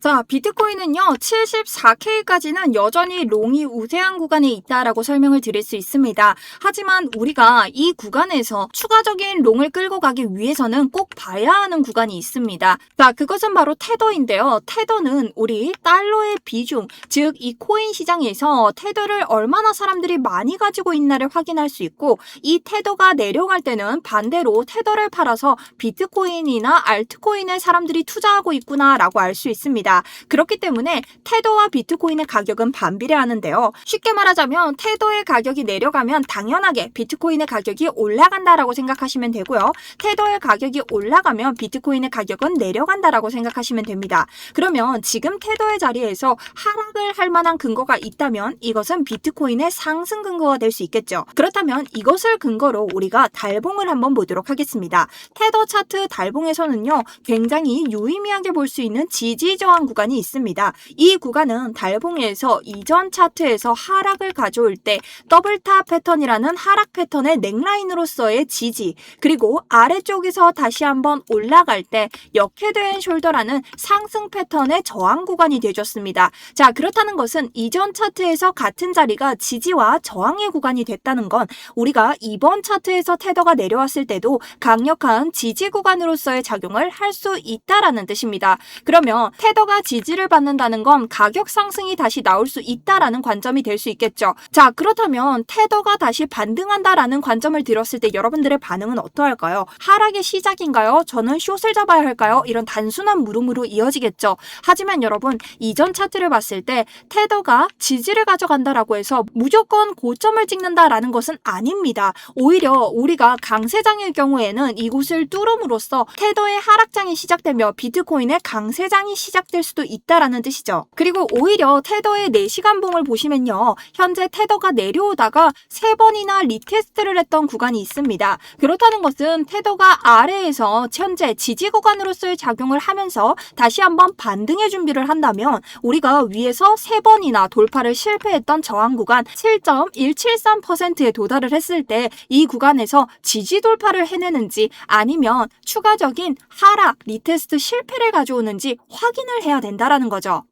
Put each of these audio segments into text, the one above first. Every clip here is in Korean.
자, 비트코인은요, 74K까지는 여전히 롱이 우세한 구간에 있다라고 설명을 드릴 수 있습니다. 하지만 우리가 이 구간에서 추가적인 롱을 끌고 가기 위해서는 꼭 봐야 하는 구간이 있습니다. 자, 그것은 바로 테더인데요. 테더는 우리 달러의 비중, 즉 이 코인 시장에서 테더를 얼마나 사람들이 많이 가지고 있나를 확인할 수 있고, 이 테더가 내려갈 때는 반대로 테더를 팔아서 비트코인이나 알트코인에 사람들이 투자하고 있구나라고 알 수 있습니다. 그렇기 때문에 테더와 비트코인의 가격은 반비례하는데요. 쉽게 말하자면 테더의 가격이 내려가면 당연하게 비트코인의 가격이 올라간다라고 생각하시면 되고요. 테더의 가격이 올라가면 비트코인의 가격은 내려간다라고 생각하시면 됩니다. 그러면 지금 테더의 자리에서 하락을 할 만한 근거가 있다면 이것은 비트코인의 상승 근거가 될 수 있겠죠. 그렇다면 이것을 근거로 우리가 달봉을 한번 보도록 하겠습니다. 테더 차트 달봉에서는요, 굉장히 유의미하게 볼 수 있는 지지 저항 구간이 있습니다. 이 구간은 달봉에서 이전 차트에서 하락을 가져올 때 더블탑 패턴이라는 하락 패턴의 넥라인으로서의 지지, 그리고 아래쪽에서 다시 한번 올라갈 때 역헤드앤 숄더라는 상승 패턴의 저항 구간이 되어줬습니다. 자, 그렇다는 것은 이전 차트에서 같은 자리가 지지와 저항의 구간이 됐다는 건 우리가 이번 차트에서 테더가 내려왔을 때도 강력한 지지 구간으로서의 작용을 할 수 있다라는 뜻입니다. 그러면 테더가 지지를 받는다는 건 가격 상승이 다시 나올 수 있다라는 관점이 될 수 있겠죠. 자, 그렇다면 테더가 다시 반등한다라는 관점을 들었을 때 여러분들의 반응은 어떠할까요? 하락의 시작인가요? 저는 숏을 잡아야 할까요? 이런 단순한 물음으로 이어지겠죠. 하지만 여러분, 이전 차트를 봤을 때 테더가 지지를 가져간다라고 해서 무조건 고점을 찍는다라는 것은 아닙니다. 오히려 우리가 강세장일 경우에는 이곳을 뚫음으로써 테더의 하락장이 시작되며 비트코인의 강세장이 시작될 수도 있다라는 뜻이죠. 그리고 오히려 테더의 4시간 봉을 보시면요, 현재 테더가 내려오다가 3번이나 리테스트를 했던 구간이 있습니다. 그렇다는 것은 테더가 아래에서 현재 지지 구간으로서의 작용을 하면서 다시 한번 반등의 준비를 한다면 우리가 위에서 3번이나 돌파를 실패했던 저항 구간 7.173%에 도달을 했을 때 이 구간에서 지지 돌파를 해내는지 아니면 추가적인 하락, 리테스트 실패를 가져오는지 확인을 해야 된다라는 거죠.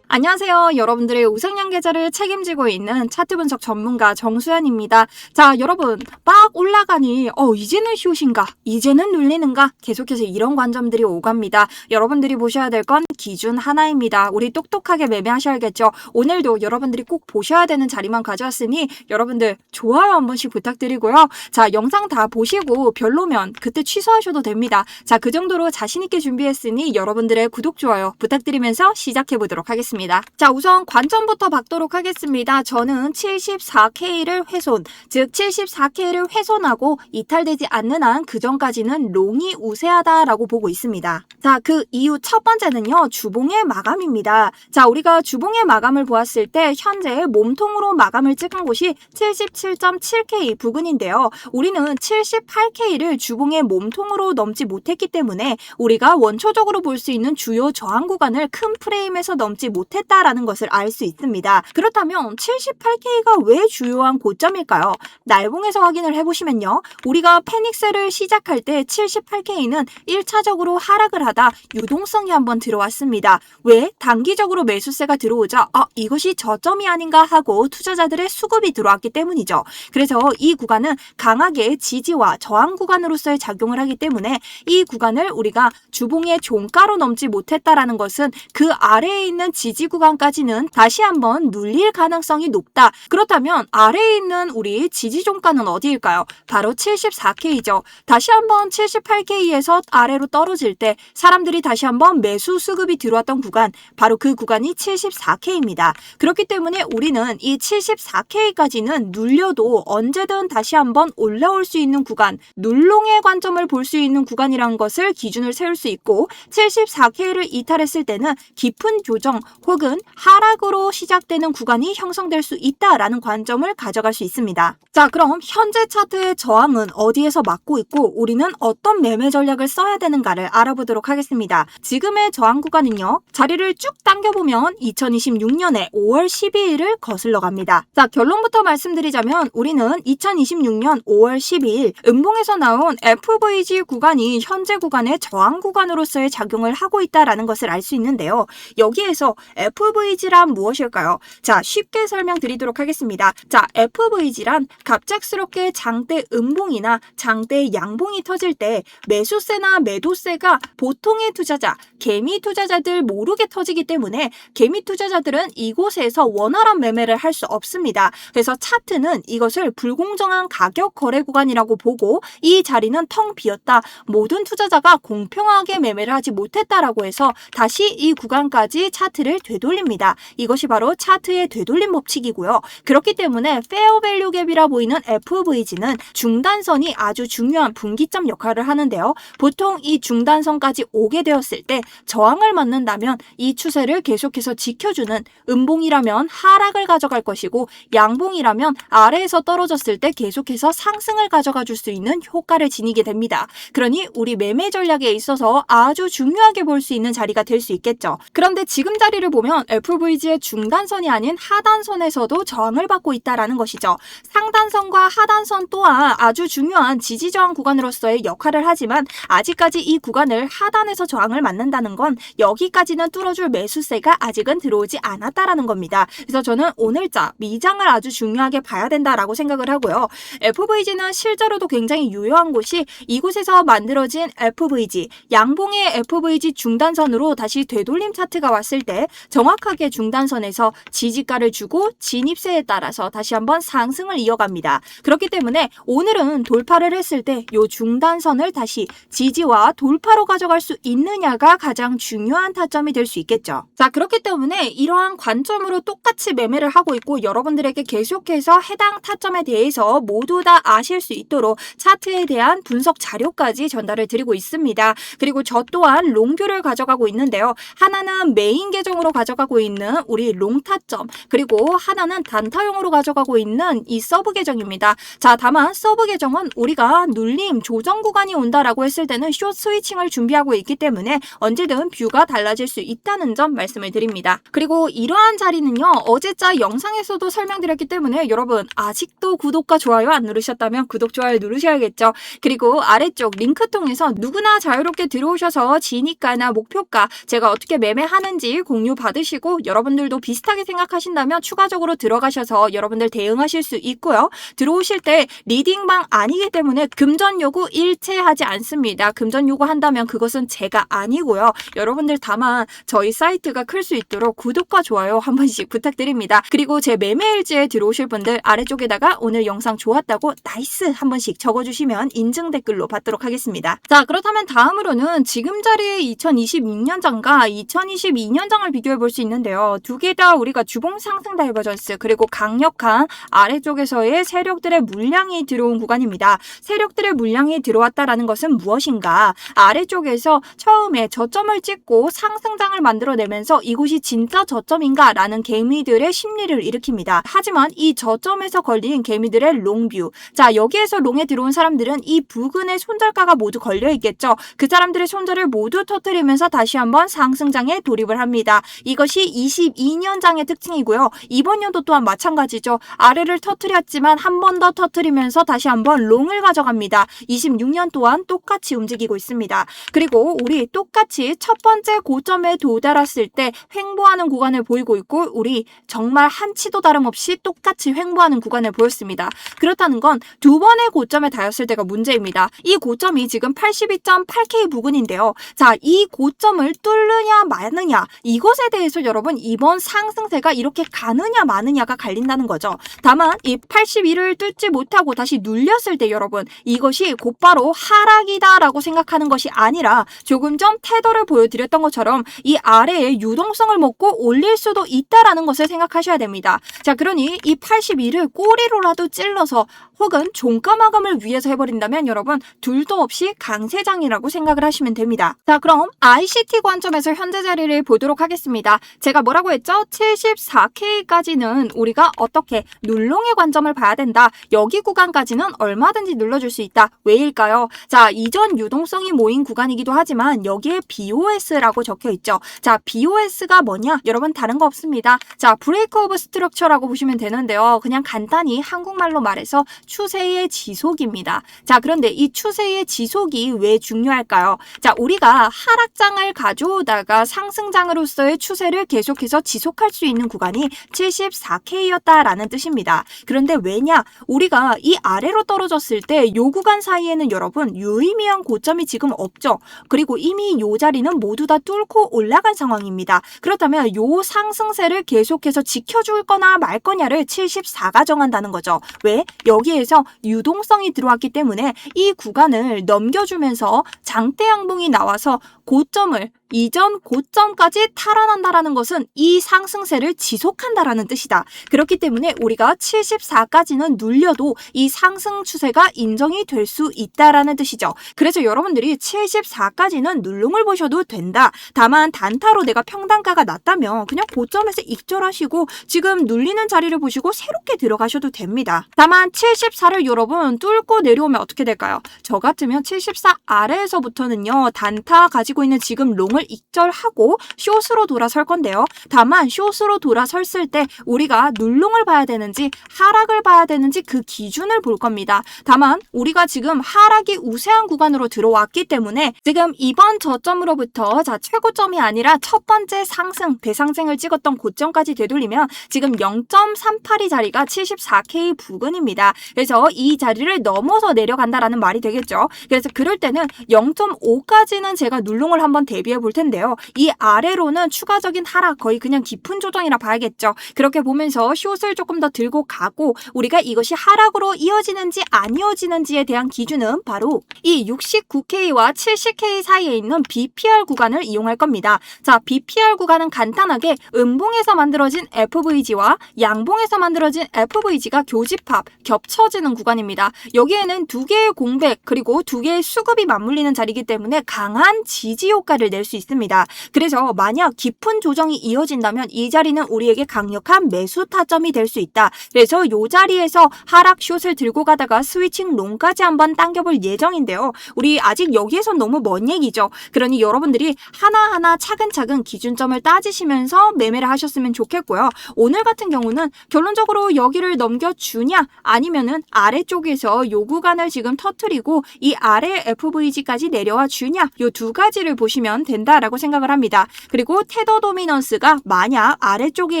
안녕하세요. 여러분들의 우상향 계좌를 책임지고 있는 차트 분석 전문가 정수연입니다. 자, 여러분, 막 올라가니 이제는 숏인가? 이제는 눌리는가? 계속해서 이런 관점들이 오갑니다. 여러분들이 보셔야 될 건 기준 하나입니다. 우리 똑똑하게 매매하셔야겠죠. 오늘도 여러분들이 꼭 보셔야 되는 자리만 가져왔으니 여러분들 좋아요 한 번씩 부탁드리고요. 자, 영상 다 보시고 별로면 그때 취소하셔도 됩니다. 자, 그 정도로 자신있게 준비했으니 여러분들의 구독, 좋아요 부탁드리면서 시작해보도록 하겠습니다. 자, 우선 관점부터 받도록 하겠습니다. 저는 74K를 훼손, 즉 74K를 훼손하고 이탈되지 않는 한 그전까지는 롱이 우세하다라고 보고 있습니다. 자, 그 이유 첫 번째는요, 주봉의 마감입니다. 자, 우리가 주봉의 마감을 보았을 때 현재 몸통으로 마감을 찍은 곳이 77.7K 부근인데요. 우리는 78K를 주봉의 몸통으로 넘지 못했기 때문에 우리가 원초적으로 볼 수 있는 주요 저항 구간을 큰 프레임에서 넘지 못했다라는 것을 알 수 있습니다. 그렇다면 78K가 왜 주요한 고점일까요? 날봉에서 확인을 해보시면요, 우리가 페닉스를 시작할 때 78K는 1차적으로 하락을 하다 유동성이 한번 들어왔습니다. 왜? 단기적으로 매수세가 들어오자 이것이 저점이 아닌가 하고 투자자들의 수급이 들어왔기 때문이죠. 그래서 이 구간은 강하게 지지와 저항 구간으로서의 작용을 하기 때문에 이 구간을 우리가 주봉의 종가로 넘지 못했다라는 것은 그 아래에 있는 지지 구간까지는 다시 한번 눌릴 가능성이 높다. 그렇다면 아래에 있는 우리 지지 종가는 어디일까요? 바로 74K죠. 다시 한번 78K에서 아래로 떨어질 때 사람들이 다시 한번 매수 수급이 들어왔던 구간, 바로 그 구간이 74K입니다. 그렇기 때문에 우리는 이 74K까지는 눌려도 언제든 다시 한번 올라올 수 있는 구간, 눌롱의 관점을 볼 수 있는 구간이라는 것을 기준을 세울 수 있고, 74K를 이탈했을 때는 깊은 조정 혹은 하락으로 시작되는 구간이 형성될 수 있다라는 관점을 가져갈 수 있습니다. 자, 그럼 현재 차트의 저항은 어디에서 막고 있고 우리는 어떤 매매 전략을 써야 되는가를 알아보도록 하겠습니다. 지금의 저항 구간 구간은요. 자리를 쭉 당겨보면 2026년에 5월 12일을 거슬러 갑니다. 자, 결론부터 말씀드리자면 우리는 2026년 5월 12일 음봉에서 나온 FVG 구간이 현재 구간의 저항 구간으로서의 작용을 하고 있다는 것을 알 수 있는데요. 여기에서 FVG란 무엇일까요? 자, 쉽게 설명드리도록 하겠습니다. 자, FVG란 갑작스럽게 장대 음봉이나 장대 양봉이 터질 때 매수세나 매도세가 보통의 투자자, 개미 투자자들 모르게 터지기 때문에 개미 투자자들은 이곳에서 원활한 매매를 할 수 없습니다. 그래서 차트는 이것을 불공정한 가격 거래 구간이라고 보고 이 자리는 텅 비었다. 모든 투자자가 공평하게 매매를 하지 못했다라고 해서 다시 이 구간까지 차트를 되돌립니다. 이것이 바로 차트의 되돌림 법칙이고요. 그렇기 때문에 페어 밸류 갭이라 보이는 FVG는 중단선이 아주 중요한 분기점 역할을 하는데요. 보통 이 중단선까지 오게 되었을 때 저항을 맞는다면 이 추세를 계속해서 지켜주는 음봉이라면 하락을 가져갈 것이고 양봉이라면 아래에서 떨어졌을 때 계속해서 상승을 가져가 줄 수 있는 효과를 지니게 됩니다. 그러니 우리 매매 전략에 있어서 아주 중요하게 볼 수 있는 자리가 될 수 있겠죠. 그런데 지금 자리를 보면 FVG의 중단선이 아닌 하단선에서도 저항을 받고 있다는 것이죠. 상단선과 하단선 또한 아주 중요한 지지저항 구간으로서의 역할을 하지만 아직까지 이 구간을 하단에서 저항을 맞는다는 건 여기까지는 뚫어줄 매수세가 아직은 들어오지 않았다라는 겁니다. 그래서 저는 오늘자 미장을 아주 중요하게 봐야 된다라고 생각을 하고요. FVG는 실제로도 굉장히 유효한 곳이 이곳에서 만들어진 FVG, 양봉의 FVG 중단선으로 다시 되돌림 차트가 왔을 때 정확하게 중단선에서 지지가를 주고 진입세에 따라서 다시 한번 상승을 이어갑니다. 그렇기 때문에 오늘은 돌파를 했을 때 이 중단선을 다시 지지와 돌파로 가져갈 수 있느냐가 가장 중요한 타점이 될 수 있겠죠. 자, 그렇기 때문에 이러한 관점으로 똑같이 매매를 하고 있고 여러분들에게 계속해서 해당 타점에 대해서 모두 다 아실 수 있도록 차트에 대한 분석 자료까지 전달을 드리고 있습니다. 그리고 저 또한 롱뷰를 가져가고 있는데요. 하나는 메인 계정으로 가져가고 있는 우리 롱 타점, 그리고 하나는 단타용으로 가져가고 있는 이 서브 계정입니다. 자, 다만 서브 계정은 우리가 눌림 조정 구간이 온다라고 했을 때는 숏 스위칭을 준비하고 있기 때문에 언제든 뷰가 달라질 수 있다는 점 말씀을 드립니다. 그리고 이러한 자리는요, 어제자 영상에서도 설명드렸기 때문에 여러분 아직도 구독과 좋아요 안 누르셨다면 구독, 좋아요 누르셔야겠죠. 그리고 아래쪽 링크 통해서 누구나 자유롭게 들어오셔서 진입가나 목표가 제가 어떻게 매매하는지 공유 받으시고 여러분들도 비슷하게 생각하신다면 추가적으로 들어가셔서 여러분들 대응하실 수 있고요. 들어오실 때 리딩방 아니기 때문에 금전 요구 일체하지 않습니다. 금전 요구한다면 그것은 제가 아니고요. 여러분들 다만 저희 사이트가 클 수 있도록 구독과 좋아요 한 번씩 부탁드립니다. 그리고 제 매매일지에 들어오실 분들 아래쪽에다가 오늘 영상 좋았다고 나이스 한 번씩 적어주시면 인증 댓글로 받도록 하겠습니다. 자, 그렇다면 다음으로는 지금 자리의 2026년장과 2022년장을 비교해 볼 수 있는데요. 두 개 다 우리가 주봉 상승 다이버전스 그리고 강력한 아래쪽에서의 세력들의 물량이 들어온 구간입니다. 세력들의 물량이 들어왔다라는 것은 무엇인가? 아래쪽에서 처음에 저점을 찍고 상승장을 만들어내면서 이곳이 진짜 저점인가? 라는 개미들의 심리를 일으킵니다. 하지만 이 저점에서 걸린 개미들의 롱뷰. 자, 여기에서 롱에 들어온 사람들은 이 부근의 손절가가 모두 걸려있겠죠. 그 사람들의 손절을 모두 터뜨리면서 다시 한번 상승장에 돌입을 합니다. 이것이 22년장의 특징이고요. 이번 연도 또한 마찬가지죠. 아래를 터뜨렸지만 한 번 더 터뜨리면서 다시 한번 롱을 가져갑니다. 26년 또한 똑같이 움직이고 있습니다. 그리고 우리 똑같이 첫 번째 고점에 도달했을 때 횡보하는 구간을 보이고 있고 우리 정말 한치도 다름없이 똑같이 횡보하는 구간을 보였습니다. 그렇다는 건 두 번의 고점에 닿았을 때가 문제입니다. 이 고점이 지금 82.8K 부근인데요. 자, 이 고점을 뚫느냐 마느냐 이것에 대해서 여러분 이번 상승세가 이렇게 가느냐 마느냐가 갈린다는 거죠. 다만 이 81을 뚫지 못하고 다시 눌렸을 때 여러분 이것이 곧바로 하락이다라고 생각하는 것이 아니라 조금 전 테더를 보여드렸던 것처럼 이 아래에 유동성을 먹고 올릴 수도 있다라는 것을 생각하셔야 됩니다. 자, 그러니 이 81을 꼬리로라도 찔러서 혹은 종가 마감을 위해서 해버린다면 여러분 둘도 없이 강세장이라고 생각을 하시면 됩니다. 자, 그럼 ICT 관점에서 현재 자리를 보도록 하겠습니다. 제가 뭐라고 했죠? 74K까지는 우리가 어떻게 눌롱의 관점을 봐야 된다. 여기 구간까지는 얼마든지 눌러줄 수 있다. 왜일까요? 자, 이전 유동성이 모인 구간이기도 하지만 여기에 BOS라고 적혀 있죠. 자, BOS가 뭐냐? 여러분 다른 거 없습니다. 자, 브레이크 오브 스트럭처라고 보시면 되는데요. 그냥 간단히 한국말로 말해서 추세의 지속입니다. 자, 그런데 이 추세의 지속이 왜 중요할까요? 자, 우리가 하락장을 가져오다가 상승장으로서의 추세를 계속해서 지속할 수 있는 구간이 74K였다라는 뜻입니다. 그런데 왜냐? 우리가 이 아래로 떨어졌을 때 이 구간 사이에는 여러분 유의미한 고점이 지금 없죠. 그리고 이미 이 자리는 모두 다 뚫고 올라간 상황입니다. 그렇다면 이 상승세를 계속해서 지켜줄 거나 말 거냐를 74가 정한다는 거죠. 왜? 여기에서 유동성이 들어왔기 때문에 이 구간을 넘겨주면서 장대 양봉이 나와서 고점을 이전 고점까지 탈환한다라는 것은 이 상승세를 지속한다라는 뜻이다. 그렇기 때문에 우리가 74까지는 눌려도 이 상승 추세가 인정이 될 수 있다라는 뜻이죠. 그래서 여러분들이 74까지는 눌림을 보셔도 된다. 다만 단타로 내가 평단가가 낮다면 그냥 고점에서 익절하시고 지금 눌리는 자리를 보시고 새롭게 들어가셔도 됩니다. 다만 74를 여러분 뚫고 내려오면 어떻게 될까요? 저 같으면 74 아래에서부터는요 단타 가지고 있는 지금 롱을 익절하고 숏으로 돌아설 건데요. 다만 숏으로 돌아섰을 때 우리가 눌롱을 봐야 되는지 하락을 봐야 되는지 그 기준을 볼 겁니다. 다만 우리가 지금 하락이 우세한 구간으로 들어왔기 때문에 지금 이번 저점으로부터 자 최고점이 아니라 첫 번째 상승 대상승을 찍었던 고점까지 되돌리면 지금 0.38이 자리가 74K 부근입니다. 그래서 이 자리를 넘어서 내려간다라는 말이 되겠죠. 그래서 그럴 때는 0.5까지는 제가 눌롱을 한번 대비해 볼 텐데요. 이 아래로는 추가적인 하락 거의 그냥 깊은 조정이라 봐야겠죠. 그렇게 보면서 숏을 조금 더 들고 가고 우리가 이것이 하락으로 이어지는지 안 이어지는지에 대한 기준은 바로 이 69K와 70K 사이에 있는 BPR 구간을 이용할 겁니다. 자, BPR 구간은 간단하게 음봉에서 만들어진 FVG와 양봉에서 만들어진 FVG가 교집합, 겹쳐지는 구간입니다. 여기에는 두 개의 공백 그리고 두 개의 수급이 맞물리는 자리이기 때문에 강한 지지 효과를 낼 수 있습니다. 그래서 만약 깊은 조정이 이어진다면 이 자리는 우리에게 강력한 매수 타점이 될 수 있다. 그래서 이 자리에서 하락 숏을 들고 가다가 스위칭 롱까지 한번 당겨볼 예정인데요. 우리 아직 여기에선 너무 먼 얘기죠. 그러니 여러분들이 하나하나 차근차근 기준점을 따지시면서 매매를 하셨으면 좋겠고요. 오늘 같은 경우는 결론적으로 여기를 넘겨주냐 아니면은 아래쪽에서 요 구간을 지금 터트리고 이 아래 FVG까지 내려와 주냐 요 두 가지를 보시면 된다라고 생각을 합니다. 그리고 테더 도미넌스가 만약 아래쪽에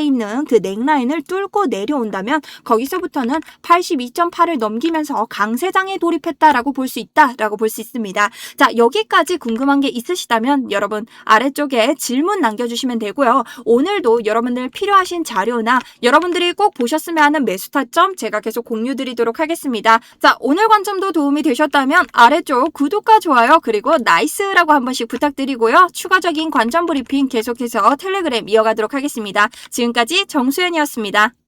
있는 그 넥라인을 뚫고 내려온다면 거기서부터는 82.8을 넘기면서 강세장에 돌입했다라고 볼 수 있다라고 볼 수 있습니다. 자, 여기까지 궁금한 게 있으시다면 여러분 아래쪽에 질문 남겨주시면 되고요. 오늘도 여러분들 필요하신 자료나 여러분들이 꼭 보셨으면 하는 매수 타점 제가 계속 공유 드리도록 하겠습니다. 자, 오늘 관점도 도움이 되셨다면 아래쪽 구독과 좋아요 그리고 나이스라고 한 번씩 부탁드리고요. 추가적인 관점 브리핑 계속해서 텔레그램 이어가도록 하겠습니다. 지금까지 정수연이었습니다.